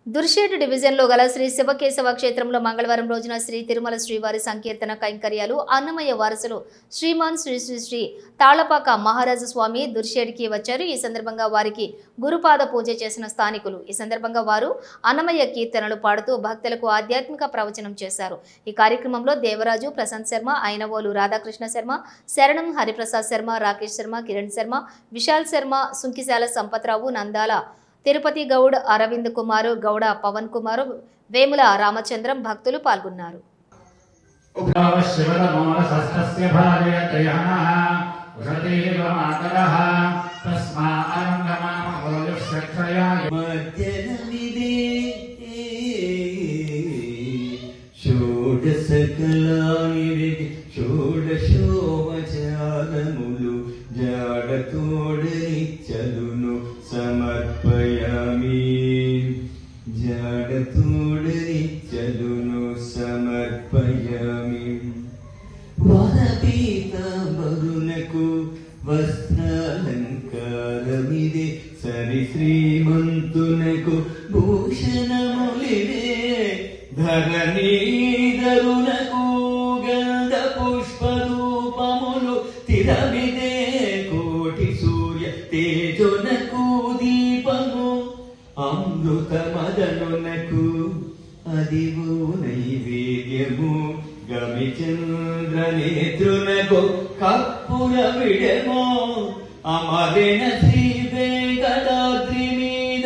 దుర్షేడ్ డివిజన్లో గల శ్రీ శివకేశవ క్షేత్రంలో మంగళవారం రోజున శ్రీ తిరుమల శ్రీవారి సంకీర్తన కైంకర్యాలు అన్నమయ్య వారసులు శ్రీమాన్ శ్రీ శ్రీ శ్రీ తాళపాక మహారాజు స్వామి దుర్షేడ్కి వచ్చారు. ఈ సందర్భంగా వారికి గురుపాద పూజ చేసిన స్థానికులు. ఈ సందర్భంగా వారు అన్నమయ్య కీర్తనలు పాడుతూ భక్తులకు ఆధ్యాత్మిక ప్రవచనం చేశారు. ఈ కార్యక్రమంలో దేవరాజు, ప్రశాంత్ శర్మ, అయినవోలు రాధాకృష్ణ శర్మ, శరణం హరిప్రసాద్ శర్మ, రాకేష్ శర్మ, కిరణ్ శర్మ, విశాల్ శర్మ, సుంకిశాల సంపత్రావు, నందాల తిరుపతి గౌడ్, అరవింద్ కుమార్ గౌడ, పవన్ కుమార్, వేముల రామచంద్రం భక్తులు పాల్గొన్నారు. సమర్పయామి జాడతోడని చలును సమర్పయామి వరపీతాంబరునకు వస్త్రాలంకారమిదే సరి శ్రీమంతునకు భూషణములిదే ధరణీధరునకు గంధ పుష్పరూపములు తిరమిదే కోటి సూర్య తేజునకు దీపము అమృత మదనునకు అదివో నైవేద్యము గమిచంద్ర నేత్రునకు కర్పూర విడమో అమరేణ శ్రీ వెంకటాద్రి మీద